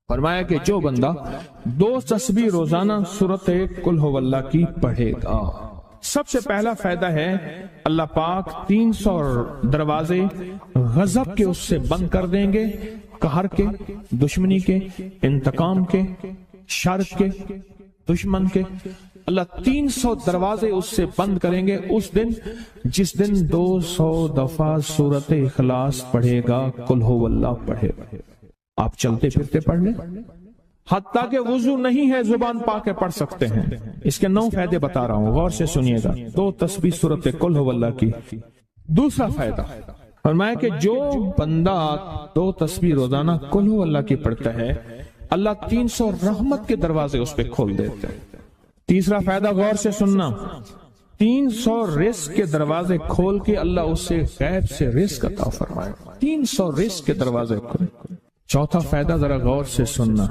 فرمایا کہ جو بندہ 2 تسبیح روزانہ سورت قل ہو اللہ کی پڑھے گا، سب سے پہلا فائدہ ہے اللہ پاک 300 دروازے غضب کے اس سے بند کر دیں گے، قہر کے، دشمنی کے، انتقام کے، شر کے، دشمن کے۔ اللہ 300 دروازے اس سے بند کریں گے اس دن جس دن 200 دفعہ سورت اخلاص پڑھے گا، قل ہو اللہ پڑھے گا۔ آپ چلتے پھرتے پڑھ لیں، حتیٰ کہ وضو نہیں ہے زبان پاک کے پڑھ سکتے ہیں۔ اس کے 9 فائدے بتا رہا ہوں، غور سے سنیے گا۔ 2 تسبیح سورت قل ہو اللہ کی۔ دوسرا فائدہ فرمایا کہ جو بندہ 2 تسبیح روزانہ قل ہو اللہ کی پڑھتا ہے، اللہ 300 رحمت کے دروازے اس پہ کھول دیتے ہیں۔ تیسرا فائدہ غور سے سننا، 300 رزق کے دروازے کھول کے اللہ اس سے غیب سے رزق عطا فرمائے، 300 رزق کے دروازے کھول۔ چوتھا فائدہ ذرا غور سے سننا،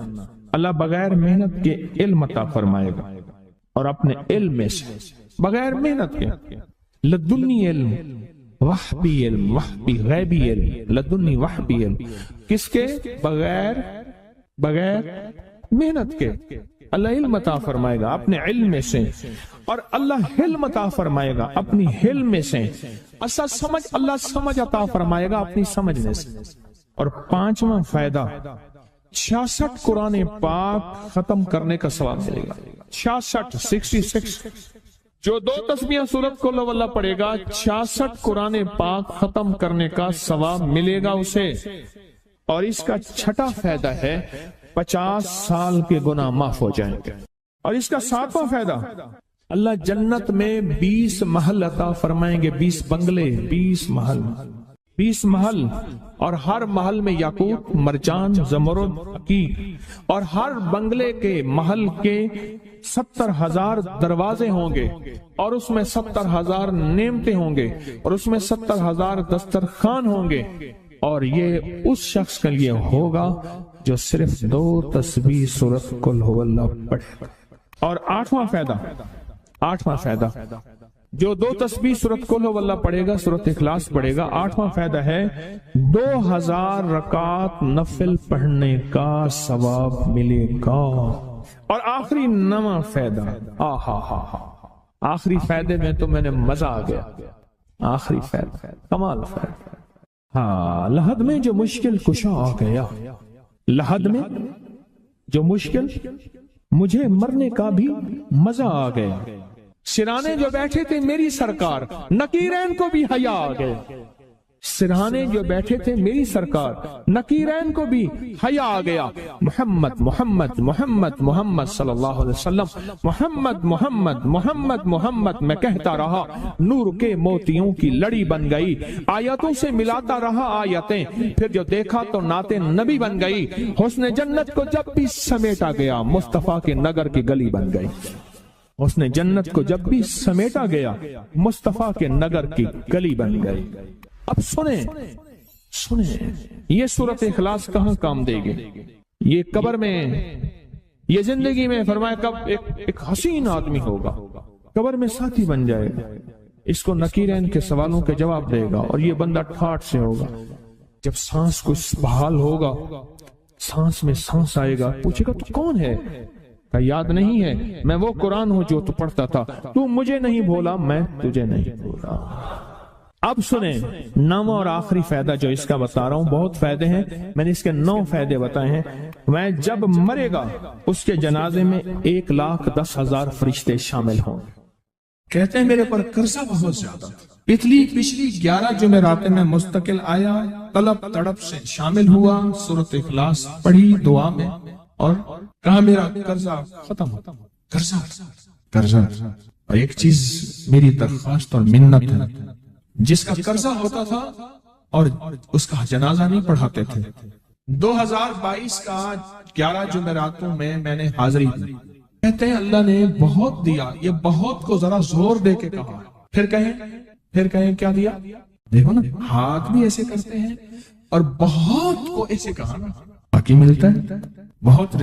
اللہ بغیر محنت کے علم عطا فرمائے گا، اور اپنے علم میں سے بغیر محنت کے، لدنی علم، وحبی علم، وحبی غیبی علم، لدنی وحبی علم، کس کے؟ بغیر محنت کے اللہ علم عطا فرمائے گا اپنے علم میں سے، اور اللہ حلم عطا فرمائے گا اپنی حلم میں سے، اللہ سمجھ عطا فرمائے گا اپنی سمجھنے سے۔ اور 5واں فائدہ 66 قرآن پاک ختم کرنے کا ثواب ملے گا۔ 66 جو 2 تسبیح سورت قل ہو اللہ پڑھے گا، 66 قرآن پاک ختم کرنے کا ثواب ملے گا اسے۔ اور اس کا 6واں فائدہ ہے 50 سال کے گناہ معاف ہو جائیں گے۔ اور اس کا 7واں فائدہ، اللہ جنت میں 20 محل عطا فرمائیں گے، 20 بنگلے، 20 محل، اور ہر محل میں یاقوت، مرجان، زمرد، عقیق، اور ہر بنگلے کے محل کے 70,000 دروازے ہوں گے، اور اس میں 70,000 نعمتیں ہوں گے، اور اس میں 70,000 دسترخوان ہوں گے، اور یہ اس شخص کے لیے ہوگا جو صرف 2 تسبیح سورت قل ہو اللہ پڑھے۔ اور 8واں فائدہ جو 2 تسبیح سورت قل ہو اللہ پڑھے گا، سورت اخلاص پڑھے گا، 8واں فائدہ ہے 2000 رکعت نفل پڑھنے کا ثواب ملے گا۔ اور آخری 9واں فائدہ، آخری فائدے میں تو میں نے مزہ آ گیا، آخری فائدہ کمال فائدہ۔ لحد میں جو مشکل کشا آ گیا، لحد میں جو مشکل، مجھے مرنے کا بھی مزہ آ گیا۔ سرانے جو بیٹھے تھے میری سرکار، نکیرین کو بھی حیا آ گئے۔ سرہانے جو بیٹھے تھے میری سرکار، نکیرین کو بھی حیا آ گیا۔ محمد محمد محمد محمد صلی اللہ علیہ وسلم، محمد محمد محمد محمد میں کہتا رہا، نور کے موتیوں کی لڑی بن گئی، آیتوں سے ملاتا رہا آیتیں، پھر جو دیکھا تو نعت نبی بن گئی، حسن جنت کو جب بھی سمیٹا گیا، مصطفیٰ کے نگر کی گلی بن گئی۔ اس نے جنت کو جب بھی سمیٹا گیا، مصطفیٰ کے نگر کی گلی بن گئی۔ اب سنیں یہ سورت اخلاص کہاں کام دے گی؟ یہ قبر میں، یہ زندگی میں، فرمایا کب ایک حسین آدمی ہوگا، قبر میں ساتھی بن جائے گا، اس کو نکیرین کے سوالوں کے جواب دے گا، اور یہ بندہ ٹھاٹ سے ہوگا۔ جب سانس کچھ بحال ہوگا، سانس میں سانس آئے گا، پوچھے گا تو کون ہے؟ یاد نہیں ہے، میں وہ قرآن ہوں جو تو پڑھتا تھا، تو مجھے نہیں بولا، میں تجھے نہیں بولا۔ اب سنیں 9واں اور آخری فائدہ جو اس کا بتا رہا ہوں، بہت فائدے ہیں، میں نے اس کے 9 فائدے بتائے ہیں۔ میں جب مرے گا اس کے جنازے میں 1,10,000 فرشتے شامل ہوں۔ کہتے ہیں میرے پر قرضہ بہت زیادہ، پچھلی 11 جمعراتیں میں مستقل آیا، طلب تڑپ سے شامل ہوا، سورت اخلاص پڑھی دعا میں، اور کہا میرا قرضہ ختم ہو۔ قرضہ اور ایک چیز میری درخواست اور منت ہے، جس کا قرضہ ہوتا تھا اور اس کا جنازہ نہیں پڑھاتے تھے، 2022 کا 11 جمعراتوں میں میں نے حاضری دی۔ کہتے ہیں اللہ نے بہت دیا، یہ بہت کو ذرا زور دے کے کہا، پھر کہیں کیا دیا؟ دیکھو نا، ہاتھ بھی ایسے کرتے ہیں اور بہت کو ایسے کہا، باقی ملتا ہے، بہت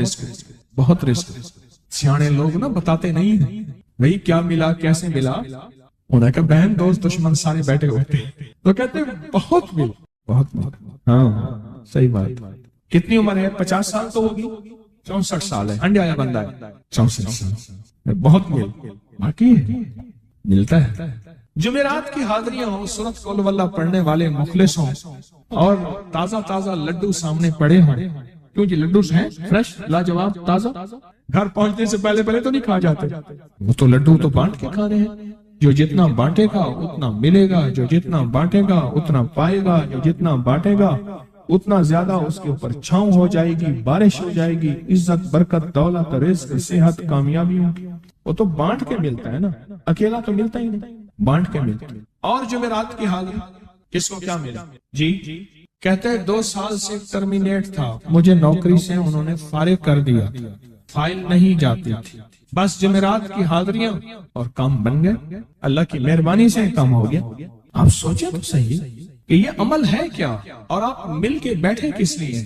رزق۔ سیانے لوگ نا بتاتے نہیں ہیں بھئی کیا ملا، کیسے ملا، انہیں کہا بہن دوست دشمن سارے بیٹھے ہوتے ہیں تو کہتے ہیں بہت ملا، بہت ملا۔ ہاں صحیح بات، کتنی عمر ہے؟ 50 سال تو ہوگی، 64 سال ہے، انڈیا آیا بندہ ہے 64 سال، بہت باقی ملتا ہے۔ جمعرات کی حاضریاں ہوں، سورت قل واللہ پڑھنے والے مخلص ہوں، اور تازہ تازہ لڈو سامنے پڑے ہوں، کیوں جی لڈو ہیں فریش لاجواب تازہ، گھر پہنچنے سے پہلے تو نہیں کھا جاتے، وہ تو لڈو تو بانٹ کے کھانے ہیں، جو جتنا بانٹے گا اتنا ملے گا، جو جتنا بانٹے گا اتنا پائے گا، جو جتنا بانٹے گا اتنا زیادہ اس کے اوپر چھاؤں ہو جائے گی، بارش ہو جائے گی، عزت برکت دولت رزق صحت کامیابی ہوگی، وہ تو بانٹ کے ملتا ہے نا، اکیلا تو ملتا ہی نہیں، بانٹ کے ملتا ہے۔ اور جمعرات کی حاضری کس کو کیا ملا؟ جی کہتے ہیں 2 سال سے ٹرمینیٹ تھا، مجھے نوکری سے انہوں نے فارغ کر دیا، فائل نہیں جاتی تھی، بس جمعرات کی حاضریاں اور کام بن گئے، اللہ کی مہربانی سے کام ہو گیا۔ آپ سوچیں تو صحیح کہ یہ عمل ہے کیا، اور آپ مل کے بیٹھے کس لیے،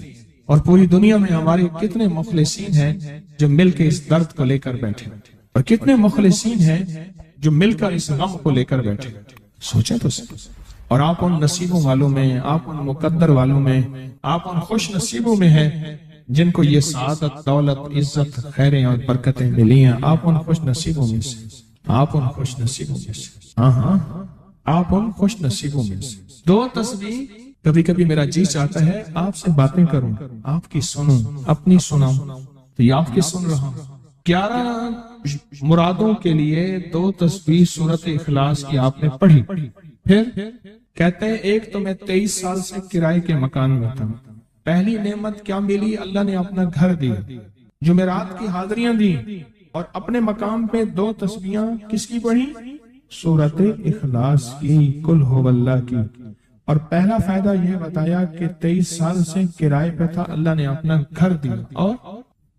اور پوری دنیا میں ہمارے کتنے مخلصین ہیں جو مل کے اس درد کو لے کر بیٹھے، اور کتنے مخلصین ہیں جو مل کر اس غم کو لے کر بیٹھے، سوچیں تو صحیح۔ اور آپ ان نصیبوں والوں میں، آپ ان مقدر والوں میں، آپ ان خوش نصیبوں میں ہیں جن کو یہ سعادت دولت عزت خیریں اور برکتیں ملی ہیں، آپ ان خوش نصیبوں میں سے، آپ ان خوش نصیبوں میں سے، ہاں آپ ان خوش نصیبوں میں سے۔ 2 تسبیح کبھی کبھی میرا جی چاہتا ہے آپ سے باتیں کروں، آپ کی سنوں، اپنی سناؤں، تو یہ آپ کی سن رہا ہوں۔ 11 مرادوں کے لیے 2 تسبیح سورت اخلاص کی آپ نے پڑھی، پھر کہتے ہیں ایک تو میں 23 سال سے کرائے کے مکان میں تھا، پہلی نعمت کیا ملی؟ اللہ نے اپنا گھر دیا، جمعرات کی حاضریاں دی، اور اپنے مقام پہ 2 تسبیحاں کس کی پڑھی؟ سورت اخلاص کی، قل هو اللہ کی۔ اور پہلا فائدہ یہ بتایا کہ 23 سال سے کرائے پہ تھا، اللہ نے اپنا گھر دیا، اور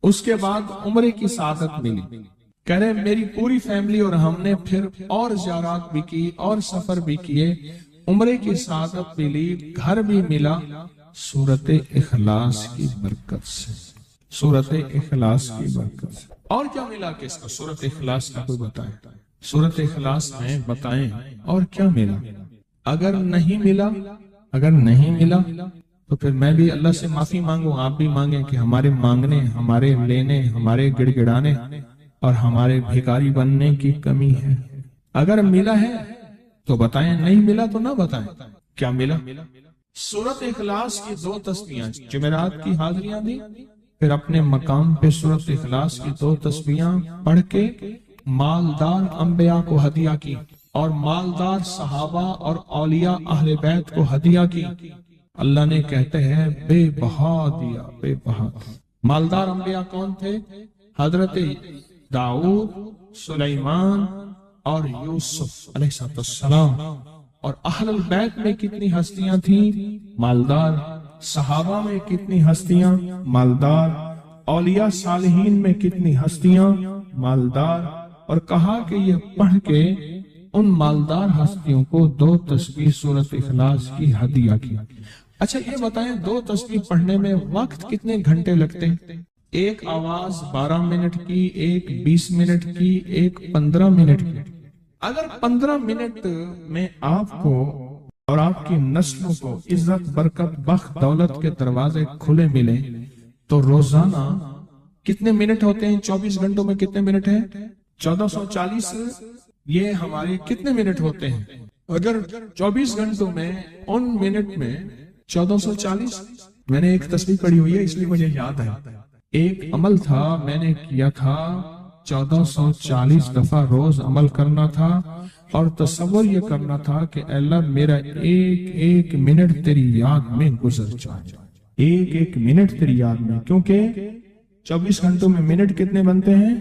اس کے بعد عمرے کی سعادت ملی۔ کہہ رہے میری پوری فیملی اور ہم نے پھر اور زیارات بھی کی اور سفر بھی کیے، عمرے کی سعادت ملی، گھر بھی ملا، سورت اخلاص کی برکت سے، سورت اخلاص کی برکت سے۔ اور کیا ملا کس کو؟ سورت اخلاص کا کوئی بتائے، سورت اخلاص میں بتائیں اور کیا ملا؟ اگر نہیں ملا تو پھر میں بھی اللہ سے معافی مانگوں، آپ بھی مانگیں کہ ہمارے مانگنے، ہمارے لینے، ہمارے گڑ گڑانے اور ہمارے بھیکاری بننے کی کمی ہے۔ اگر ملا ہے تو بتائیں، نہیں ملا تو نہ بتائیں کیا ملا۔ سورت اخلاص کی 2 تسبیحاں، جمعرات کی حاضریاں دی، پھر اپنے مقام پہ سورت اخلاص کی 2 تسبیحاں پڑھ کے مالدار انبیاء کو ہدیہ کی، اور مالدار صحابہ اور اولیاء اہل بیت کو ہدیہ کی۔ اللہ نے کہتے ہیں بے بہا دیا، بے بہا۔ مالدار انبیاء کون تھے؟ حضرت داؤد، سلیمان اور یوسف علیہ السلام۔ اور اہل البیت میں کتنی ہستیاں تھیں؟ مالدار۔ صحابہ میں کتنی ہستیاں؟ مالدار۔ اولیاء صالحین میں کتنی ہستیاں؟ مالدار۔ اور کہا کہ یہ پڑھ کے ان مالدار ہستیوں کو 2 تسبیح سورت اخلاص کی ہدیہ کی۔ اچھا یہ بتائیں 2 تسبیح پڑھنے میں وقت کتنے گھنٹے لگتے ہیں؟ ایک آواز 12 منٹ کی، ایک 20 منٹ کی، ایک 15 منٹ کی۔ اگر 15 منٹ میں آپ کو اور آپ کی نسلوں کو عزت برکت بخت دولت کے دروازے کھلے ملے تو روزانہ کتنے منٹ ہوتے ہیں؟ 24 گھنٹوں میں کتنے منٹ ہیں؟ 1440۔ یہ ہمارے کتنے منٹ ہوتے ہیں؟ اگر 24 گھنٹوں میں ان منٹ میں 1440، میں نے ایک تسبیح پڑھی ہوئی ہے اس لیے مجھے یاد ہے، ایک عمل تھا میں نے کیا تھا 1440 دفعہ روز عمل کرنا تھا، اور تصور یہ کرنا تھا کہ اے اللہ میرا ایک ایک منٹ تیری یاد میں گزر جائے، ایک ایک منٹ تیری یاد میں، کیونکہ 24 گھنٹوں میں منٹ کتنے بنتے ہیں؟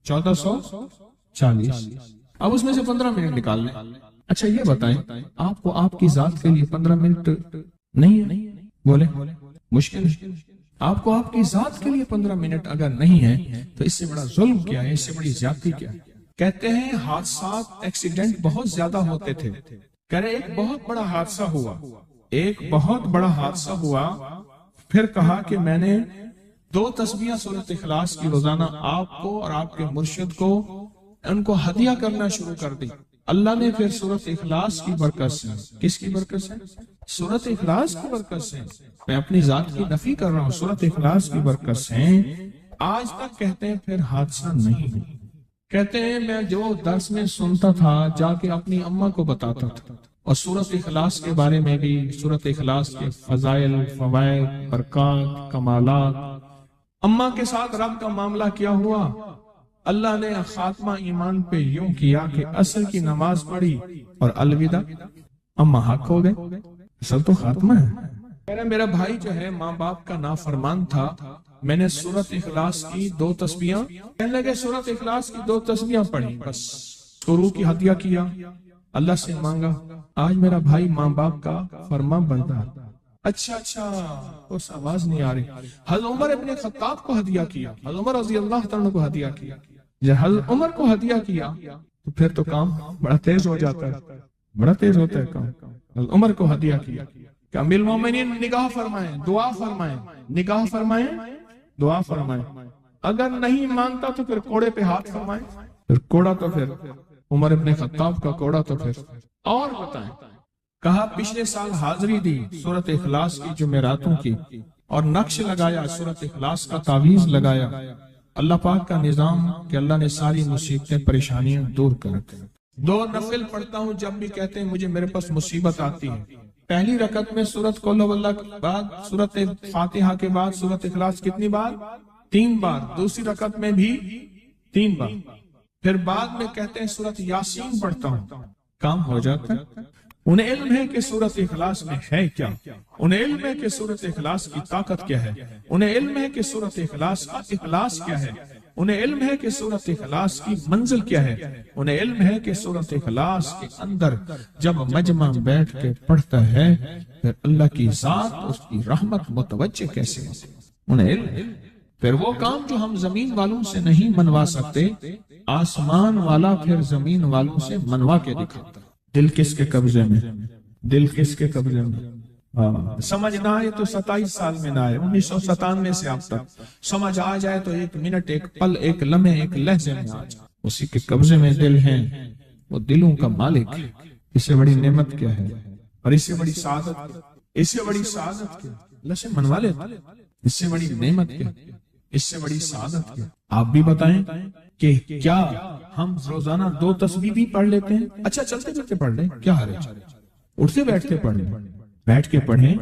1440۔ اب اس میں سے 15 منٹ نکال لیں۔ اچھا یہ بتائیں آپ کو آپ کی ذات کے لیے 15 منٹ نہیں ہے؟ بولے مشکل ہے۔ آپ کو آپ کی ذات کے لیے 15 منٹ اگر نہیں ہے تو اس سے بڑا ظلم کیا ہے، اس سے بڑی زیادتی کیا ہے؟ کہتے ہیں حادثات ایکسیڈنٹ بہت زیادہ ہوتے تھے، کہہ رہے ایک بہت بڑا حادثہ ہوا، ایک بہت بڑا حادثہ ہوا، پھر کہا کہ میں نے 2 تسبیحاں سورۃ اخلاص کی روزانہ آپ کو اور آپ کے مرشد کو ان کو ہدیہ کرنا شروع کر دی۔ اللہ نے پھر سورۃ اخلاص کی برکت سے، کس کی برکت سے؟ سورۃ اخلاص کی برکت سے، میں اپنی ذات کی نفی کر رہا ہوں، سورۃ اخلاص کی برکت سے آج تک کہتے ہیں پھر حادثہ نہیں، کہتے ہیں میں جو درس میں سنتا تھا جا کے اپنی اماں کو بتاتا تھا، اور سورۃ اخلاص کے بارے میں بھی، سورۃ اخلاص کے فضائل، فوائد، برکات، کمالات، اماں کے ساتھ رب کا معاملہ کیا ہوا، اللہ نے خاتمہ ایمان پہ یوں کیا کہ عصر کی نماز پڑھی اور الوداع، اماں حق ہو گئے، اصل تو خاتمہ ہے۔ میرا بھائی جو ہے ماں باپ کا نافرمان تھا، میں نے سورۃ اخلاص کی 2 تسبیحاں، کہنے لگے سورۃ اخلاص کی 2 تسبیحاں پڑھی، بس شروع کی ہدیہ کیا، اللہ سے مانگا، آج میرا بھائی ماں باپ کا فرما بردار۔ اچھا اس آواز نہیں آ رہی۔ حضرت عمر ابن خطاب کو ہدیہ کیا، حضرت عمر رضی اللہ تعالیٰ کو ہدیہ کیا، جب حضرت عمر کو ہدیہ کیا تو پھر تو کام بڑا تیز ہو جاتا ہے، بڑا تیز ہوتا ہے کام۔ حضرت عمر کو ہدیہ کیا کہ امیر المومنین نگاہ فرمائیں، دعا فرمائیں، نگاہ فرمائیں، دعا فرمائیں، اگر نہیں مانتا تو پھر کوڑے پہ ہاتھ فرمائیں، پھر کوڑا تو پھر عمر ابن خطاب کا کوڑا تو پھر اور بتائیں۔ کہا پچھلے سال حاضری دی سورۃ اخلاص کی جمعراتوں کی، اور نقش لگایا سورۃ اخلاص کا تعویذ لگایا، اللہ پاک کا نظام کہ اللہ نے ساری مصیبتیں پریشانیاں دور کر دی۔ 2 نفل پڑھتا ہوں جب بھی کہتے ہیں مجھے میرے پاس مصیبت آتی ہے، پہلی رکعت میں سورۃ قل ہو اللہ کے بعد سورۃ فاتحہ کے بعد سورۃ اخلاص کتنی بار؟ 3 بار، دوسری رکعت میں بھی 3 بار، پھر بعد میں کہتے ہیں سورۃ یاسین پڑھتا ہوں، کام ہو جاتا ہے۔ انہیں علم ہے کہ سورۃ اخلاص میں ہے کیا، انہیں علم ہے کہ سورۃ اخلاص کی طاقت کیا ہے، انہیں علم ہے کہ سورۃ اخلاص کا اخلاص کیا ہے، انہیں علم ہے کہ سورۃ اخلاص کی منزل کیا ہے، انہیں علم ہے کہ سورۃ اخلاص کے اندر جب مجمع بیٹھ کے پڑھتا ہے پھر اللہ کی ذات اس کی رحمت متوجہ کیسے ہوتی، انہیں علم ہے۔ پھر وہ کام جو ہم زمین والوں سے نہیں منوا سکتے، آسمان والا پھر زمین والوں سے منوا کے دکھاتا۔ دل کس کے قبضے میں؟ دل کس کے قبضے میں؟ سمجھ نہ آئے تو 27 سال میں نہ آئے، 1997 سے اب تک سمجھ آ جائے تو 1 منٹ، 1 پل، 1 لمحے، 1 لہجے میں آ جائے، اسی کے قبضے میں دل ہیں، وہ دلوں کا مالک ہے۔ اس سے بڑی نعمت کیا ہے، اور اس سے بڑی سعادت کیا، اس سے بڑی سعادت کیا، اللہ سے منوا لیتا، اس سے بڑی نعمت کیا، اس سے بڑی سعادت کیا۔ آپ بھی بتائیں کہ کیا ہم روزانہ 2 تسبیح بھی پڑھ لیتے ہیں؟ اچھا چلتے چلتے پڑھ لیں، کیا حرج، اٹھتے بیٹھتے پڑھ لیں، بیٹھ کے پڑھیں،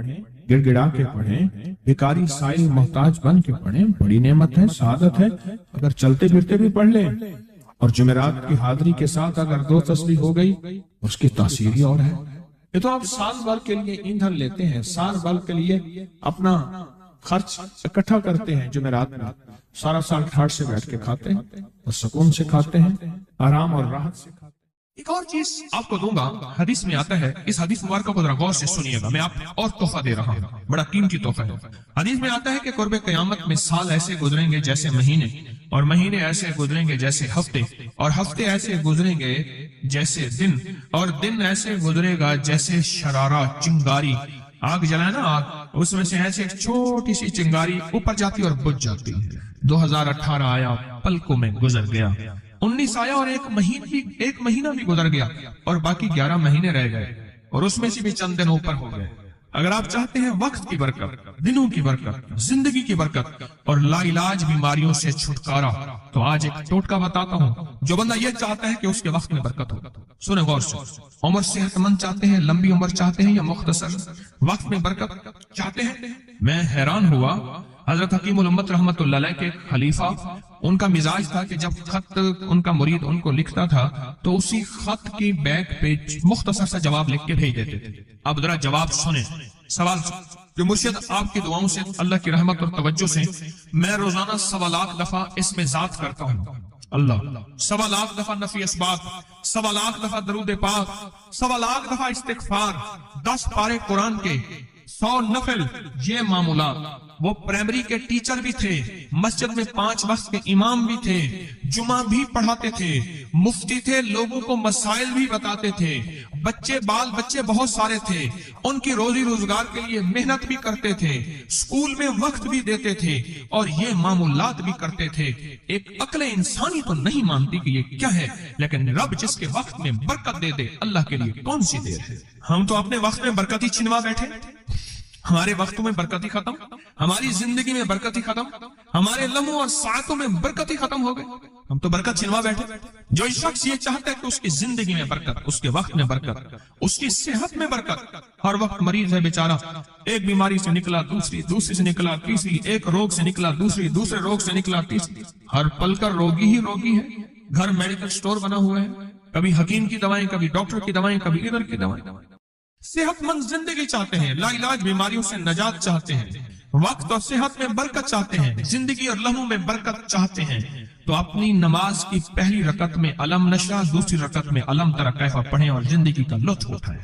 گڑ گڑا کے پڑھیں، بیکاری سائل محتاج بن کے پڑھیں، بڑی نعمت ہے، سعادت ہے۔ اگر چلتے پھرتے بھی پڑھ لیں، اور جمعرات کی حاضری کے ساتھ اگر 2 تسبیح ہو گئی، اس کی تاثیر ہی اور ہے۔ یہ تو آپ سال بھر کے لیے ایندھن لیتے ہیں، سال بھر کے لیے اپنا خرچ اکٹھا کرتے ہیں، جمعرات میں سارا سال ٹھاٹ سے بیٹھ کے کھاتے ہیں، اور سکون سے کھاتے ہیں، آرام اور راحت سے کھاتے ہیں۔ ایک اور چیز آپ کو دوں گا، حدیث میں آتا ہے، اس حدیث مبارکہ کو ذرا غور سے سنیے گا، میں آپ اور تحفہ دے رہا ہوں، بڑا قیمتی تحفہ ہے۔ حدیث میں آتا ہے کہ قرب قیامت میں سال ایسے گزریں گے جیسے مہینے، اور مہینے ایسے گزریں گے جیسے ہفتے، اور ہفتے ایسے گزریں گے جیسے دن، اور دن ایسے گزرے گا جیسے شرارہ، چنگاری، آگ جلائے نا آگ، اس میں سے ایسے ایک چھوٹی سی چنگاری اوپر جاتی اور بجھ جاتی ہے۔ 2018 آیا، پلکوں میں گزر گیا، 19 آیا اور ایک مہینہ بھی گزر گیا، اور باقی 11 مہینے رہ گئے، اور اس میں سے بھی چند دن اوپر ہو گئے۔ اگر آپ چاہتے ہیں وقت کی برکت، دنوں کی برکت، زندگی کی برکت اور لا علاج بیماریوں سے چھٹکارا، تو آج ایک ٹوٹکا بتاتا ہوں۔ جو بندہ یہ چاہتا ہے کہ اس کے وقت میں برکت ہو، سنیں غور سے، عمر صحت مند چاہتے ہیں، لمبی عمر چاہتے ہیں، یا مختصر وقت میں برکت چاہتے ہیں؟ میں حیران ہوا، حضرت حکیم الامت رحمت اللہ علیہ کے خلیفہ، ان کا مزاج تھا کہ جب خط ان کا مرید ان کو لکھتا تھا تو اسی خط کی بیک پہ مختصر سا جواب لکھ کے بھیج دیتے تھے۔ اب ذرا جواب سنیں، سوال جو مرشد آپ کی دعاؤں سے، اللہ کی رحمت اور توجہ سے میں روزانہ 1.25 لاکھ دفعہ اس میں ذات کرتا ہوں، اللہ 1.25 لاکھ دفعہ نفی اسبات، 1.25 لاکھ دفعہ درود پاک، 1.25 لاکھ دفعہ استغفار، 10 پارے قرآن کے، 100 نفل، یہ معمولات وہ پرائمری کے ٹیچر بھی تھے، مسجد میں 5 وقت کے امام بھی تھے، جمعہ بھی پڑھاتے تھے، مفتی تھے، لوگوں کو مسائل بھی بتاتے تھے، بال بچے بہت سارے تھے، ان کی روزی روزگار کے لیے محنت بھی کرتے تھے، اسکول میں وقت بھی دیتے تھے اور یہ معمولات بھی کرتے تھے۔ ایک عقل انسانی تو نہیں مانتی کہ یہ کیا ہے، لیکن رب جس کے وقت میں برکت دے دے، اللہ کے لیے کون سی دیر ہے۔ ہم تو اپنے وقت میں برکت ہی چھنوا بیٹھے، ہمارے وقتوں میں برکت ہی ختم، ہماری زندگی میں برکت ہی ختم، ہمارے لمحوں اور ساعتوں میں برکت ہی ختم ہو گئے، ہم تو برکت چھنوا بیٹھے۔ جو شخص یہ چاہتا ہے کہ اس کی زندگی میں برکت، اس کے وقت میں برکت، اس کی صحت میں برکت، ہر وقت مریض ہے بیچارہ، ایک بیماری سے نکلا دوسری سے نکلا تیسری، ایک روگ سے نکلا دوسرے روگ سے نکلا تیسری، ہر پل کر روگی ہی روگی ہے، گھر میڈیکل سٹور بنا ہوا ہے، کبھی حکیم کی دوائیں، کبھی ڈاکٹر کی دوائیں، کبھی ادھر کی دوائیں۔ صحت مند زندگی چاہتے ہیں، لا علاج بیماریوں سے نجات چاہتے ہیں، وقت اور صحت میں برکت چاہتے ہیں، زندگی اور لمحوں میں برکت چاہتے ہیں، تو اپنی نماز کی پہلی رکعت میں علم نشرح، دوسری رکعت میں علم تری کیف پڑھیں اور زندگی کا لطف اٹھائیں۔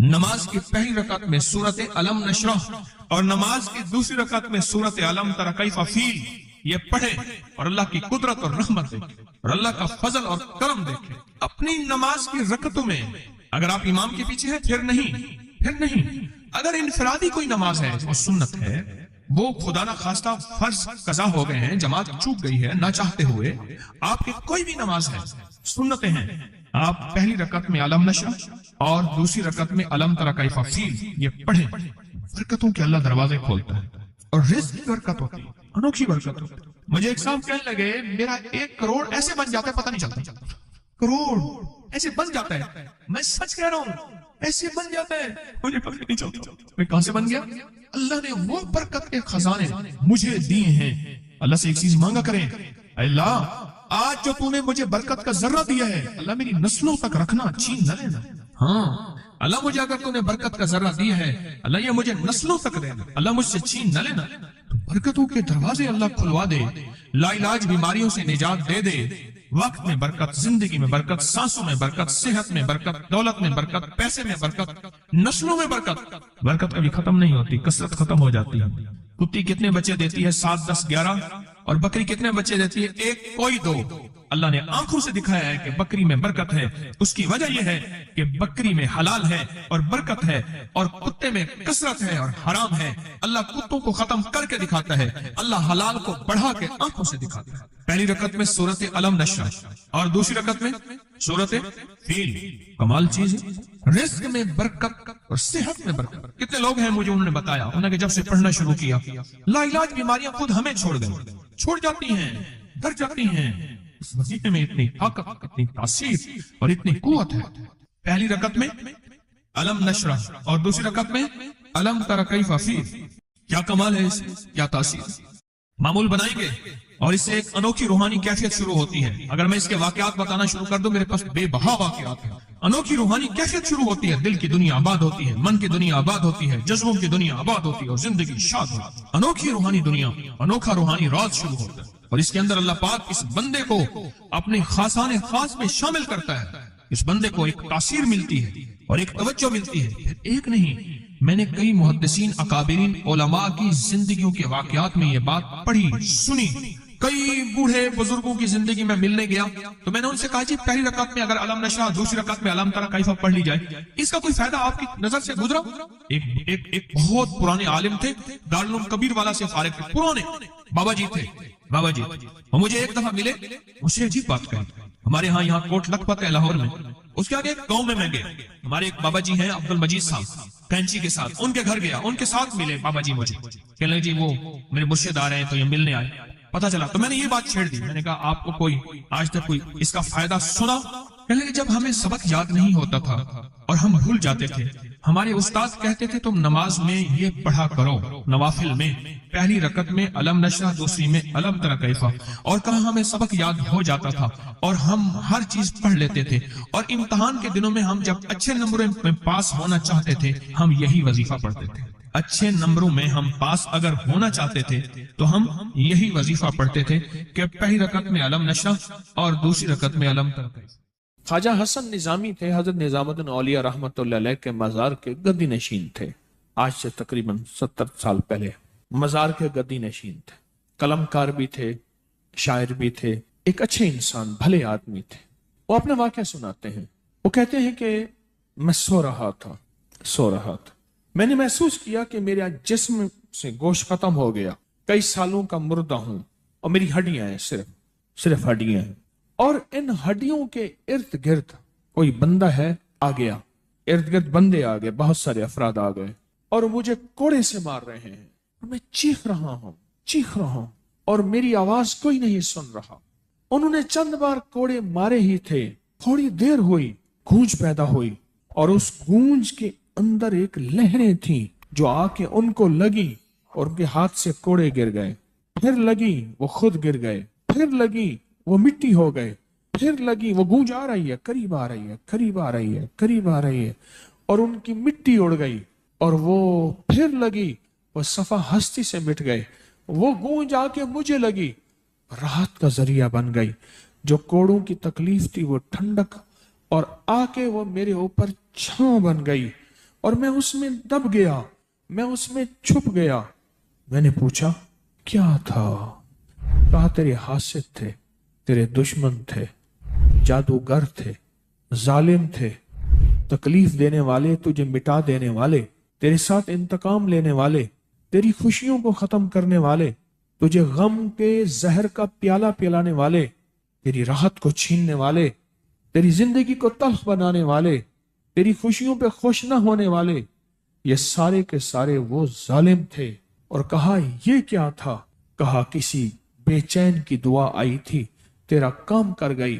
نماز کی پہلی رکعت میں سورت علم نشرح اور نماز کی دوسری رکعت میں سورت علم تری کیف فیل یہ پڑھیں اور اللہ کی قدرت اور رحمت دیکھیں اور اللہ کا فضل اور کرم دیکھیں۔ اپنی نماز کی رکعتوں میں اگر آپ امام کے پیچھے ہیں پھر نہیں، اگر انفرادی کوئی نماز ہے وہ سنت ہے، وہ خدا نہ خواستہ فرض قضا ہو گئے ہیں، جماعت چوک گئی ہے نہ چاہتے ہوئے، آپ کی کوئی بھی نماز ہے، سنتیں ہیں، آپ پہلی رکعت میں علم نشرح اور دوسری رکعت میں علم تری کیف فیل یہ پڑھیں، برکتوں کے اللہ دروازے کھولتا ہے اور رزق کی برکت ہوتی ہے، انوکھی برکت ہوتی ہے۔ مجھے ایک صاحب کہنے لگے میرا 1 کروڑ ایسے بن جاتا ہے، پتہ نہیں چلتا، کروڑ ایسے بن جاتا ہے، میں سچ کہہ رہا ہوں ایسے بن جاتا ہے، مجھے پتہ نہیں چلتا میں کہاں سے بن گیا۔ اللہ نے وہ برکت کے خزانے مجھے دیے ہیں۔ اللہ سے ایک چیز مانگا کریں، اللہ آج جو تو نے مجھے برکت کا ذرہ دیا ہے اللہ میری نسلوں تک رکھنا، چھین نہ لینا۔ ہاں اللہ مجھے اگر تو نے برکت کا ذرہ دیا ہے اللہ یہ مجھے نسلوں تک دینا، اللہ مجھ سے چھین نہ لینا۔ برکتوں کے دروازے اللہ کھلوا دے، لا علاج بیماریوں سے نجات دے دے، وقت میں برکت، زندگی میں برکت، سانسوں میں برکت، صحت میں برکت، دولت میں برکت، پیسے میں برکت، نسلوں میں برکت۔ برکت کبھی ختم نہیں ہوتی، کثرت ختم ہو جاتی ہے۔ کتی کتنے بچے دیتی ہے؟ 7 10 11، اور بکری کتنے بچے دیتی ہے؟ 1 کوئی 2۔ اللہ نے آنکھوں سے دکھایا ہے کہ بکری میں برکت ہے، اس کی وجہ یہ ہے کہ بکری میں حلال ہے اور برکت ہے، اور کتے میں کثرت ہے اور حرام ہے۔ اللہ کتوں کو ختم کر کے دکھاتا ہے، اللہ حلال کو بڑھا کے آنکھوں سے دکھاتا ہے۔ پہلی رکعت میں سورت علم نشرح اور دوسری رکعت میں سورت فیل، کمال چیز ہے۔ رزق میں برکت اور صحت میں برکت۔ کتنے لوگ ہیں مجھے انہوں نے بتایا، انہوں نے کہ جب سے پڑھنا شروع کیا لا علاج بیماریاں خود ہمیں چھوڑ جاتی ہیں، ڈر جاتی ہیں۔ اس وظیفے میں اتنی طاقت، اتنی تاثیر اور اتنی قوت ہے۔ پہلی رکعت میں علم نشرح اور دوسری رکعت میں علم تری کیف فیل، کیا کمال ہے، اس کیا تاثیر۔ معمول بنائیں گے اور اس سے ایک انوکھی روحانی کیفیت شروع ہوتی ہے۔ اگر میں اس کے واقعات بتانا شروع کر دوں میرے پاس بے بہا واقعات ہیں۔ انوکھی روحانی کیفیت شروع ہوتی ہے، دل کی دنیا آباد ہوتی ہے، من کی دنیا آباد ہوتی ہے، جذبوں کی دنیا آباد ہوتی ہے اور زندگی شاد ہوتی ہے۔ انوکھی روحانی دنیا، انوکھا روحانی راز شروع ہوتا ہے، اور اس کے اندر اللہ پاک اس بندے کو اپنے خاصان خاص میں شامل کرتا ہے۔ اس بندے کو ایک تاثیر ملتی ہے اور ایک توجہ ملتی ہے۔ پھر ایک نہیں، میں نے کئی محدثین، اکابرین، علماء کی زندگیوں کے واقعات میں یہ بات پڑھی، سنی۔ کئی بوڑھے بزرگوں کی زندگی میں ملنے گیا تو میں نے ان سے کہا جی پہلی رکعت میں اگر علم نشرح، دوسری رکعت میں علم تری کیف پڑھ لی جائے، اس کا کوئی فائدہ آپ کی نظر سے گزرا؟ ایک بہت پرانے عالم تھے، دارالعلوم کبیر والا سے فارغ تھے، پرانے بابا جی تھے، وہ مجھے ایک دفعہ ملے، مجھ سے عجیب بات کہی۔ ہمارے ہاں یہاں کوٹ لکھپت ہے لاہور میں، اس کے آگے ایک گاؤں میں گیا، ہمارے ایک بابا جی ہیں عبد المجید صاحب کینچی کے ساتھ، ان کے گھر گیا، ان کے ساتھ ملے بابا جی، مجھے کہنے لگے جی وہ میرے مرشد آ رہے ہیں تو یہ ملنے آئے۔ پتا چلا تو میں نے یہ بات چھیڑ دی، میں نے کہا آپ کو کوئی آج تک کوئی اس کا فائدہ سنا؟ کہنے لگے جب ہمیں سبق یاد نہیں ہوتا تھا اور ہم بھول جاتے تھے، ہمارے استاد کہتے تھے تم نماز میں یہ پڑھا کرو، نوافل میں پہلی رکعت میں علم نشرح، دوسری میں علم تری کیف، اور کہا ہمیں سبق یاد ہو جاتا تھا اور ہم ہر چیز پڑھ لیتے تھے، اور امتحان کے دنوں میں ہم جب اچھے نمبروں میں پاس ہونا چاہتے تھے ہم یہی وظیفہ پڑھتے تھے۔ اچھے نمبروں میں ہم پاس اگر ہونا چاہتے تھے تو ہم یہی وظیفہ پڑھتے تھے کہ پہلی رکعت میں علم نشرح اور دوسری رکعت میں علم تری کیف۔ خواجہ حسن نظامی تھے، حضرت نظام الدین اولیاء رحمت اللہ علیہ کے مزار کے گدی نشین تھے، آج سے تقریباً 70 سال پہلے۔ مزار کے گدی نشین تھے، قلمکار بھی تھے، شاعر بھی تھے، ایک اچھے انسان، بھلے آدمی تھے۔ وہ اپنا واقعہ سناتے ہیں۔ وہ کہتے ہیں کہ میں سو رہا تھا، میں نے محسوس کیا کہ میرے جسم سے گوشت ختم ہو گیا، کئی سالوں کا مردہ ہوں، اور میری ہڈیاں ہیں، صرف ہڈیاں ہیں، اور ان ہڈیوں کے ارد گرد کوئی بندہ ہے آ گیا، ارد گرد بندے آ گئے، بہت سارے افراد آ گئے، اور مجھے کوڑے سے مار رہے ہیں، اور میں چیخ رہا ہوں اور میری آواز کوئی نہیں سن رہا۔ انہوں نے چند بار کوڑے مارے ہی تھے، تھوڑی دیر ہوئی، گونج پیدا ہوئی، اور اس گونج کے اندر ایک لہریں تھیں جو آ کے ان کو لگی اور ان کے ہاتھ سے کوڑے گر گئے، پھر لگی وہ خود گر گئے، پھر لگی وہ مٹی ہو گئے، پھر لگی وہ گونج آ رہی ہے، قریب آ رہی ہے، اور ان کی مٹی اڑ گئی، اور وہ پھر لگی، وہ صفحہ ہستی سے مٹ گئے، وہ گونج آ کے مجھے لگی، راحت کا ذریعہ بن گئی، جو کوڑوں کی تکلیف تھی وہ ٹھنڈک، اور آ کے وہ میرے اوپر چھاؤں بن گئی، اور میں اس میں دب گیا، میں اس میں چھپ گیا۔ میں نے پوچھا کیا تھا؟ کہا تیرے حاسد تھے، تیرے دشمن تھے، جادوگر تھے، ظالم تھے، تکلیف دینے والے، تجھے مٹا دینے والے، تیرے ساتھ انتقام لینے والے، تیری خوشیوں کو ختم کرنے والے، تجھے غم کے زہر کا پیالہ پلانے والے، تیری راحت کو چھیننے والے، تیری زندگی کو تلخ بنانے والے، تیری خوشیوں پہ خوش نہ ہونے والے، یہ سارے کے سارے وہ ظالم تھے۔ اور کہا یہ کیا تھا؟ کہا کسی بے چین کی دعا آئی تھی، تیرا کام کر گئی۔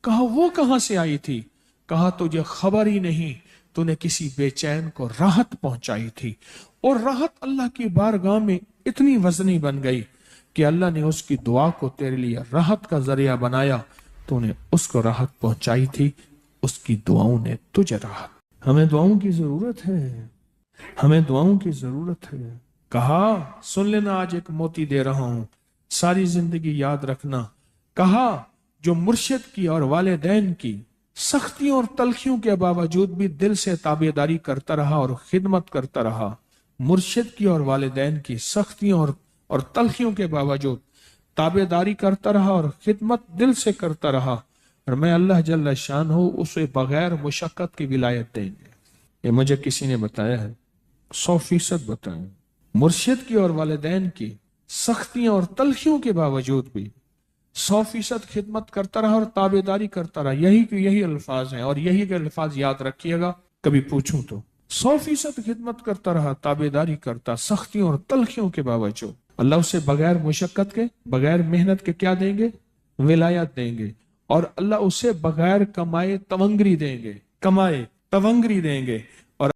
کہا وہ کہاں سے آئی تھی؟ کہا تجھے خبر ہی نہیں، تو نے کسی بے چین کو راحت پہنچائی تھی، اور راحت اللہ کی بارگاہ میں اتنی وزنی بن گئی کہ اللہ نے اس کی دعا کو تیرے لیے راحت کا ذریعہ بنایا، تو نے اس کو راحت پہنچائی تھی، اس کی دعاؤں نے تجھے راحت۔ ہمیں دعاؤں کی ضرورت ہے، ہمیں دعاؤں کی ضرورت ہے۔ کہا سن لینا، آج ایک موتی دے رہا ہوں، ساری زندگی یاد رکھنا۔ کہا جو مرشد کی اور والدین کی سختیوں اور تلخیوں کے باوجود بھی دل سے تابعداری کرتا رہا اور خدمت کرتا رہا، مرشد کی اور والدین کی سختیوں اور تلخیوں کے باوجود تابعداری کرتا رہا اور خدمت دل سے کرتا رہا، اور میں اللہ جل شانہ اسے بغیر مشقت کی ولایت دیں گے۔ یہ مجھے کسی نے بتایا ہے، 100% بتایا۔ مرشد کی اور والدین کی سختیوں اور تلخیوں کے باوجود بھی 100% خدمت کرتا رہا اور تابعداری کرتا رہا۔ یہی الفاظ ہیں، اور یہی کے الفاظ یاد رکھیے گا کبھی پوچھوں تو۔ 100% خدمت کرتا رہا، تابعداری کرتا، سختیوں اور تلخیوں کے باوجود۔ اللہ اسے بغیر مشقت کے، بغیر محنت کے کیا دیں گے؟ ولایت دیں گے، اور اللہ اسے بغیر کمائے تونگری دیں گے، کمائے تونگری دیں گے۔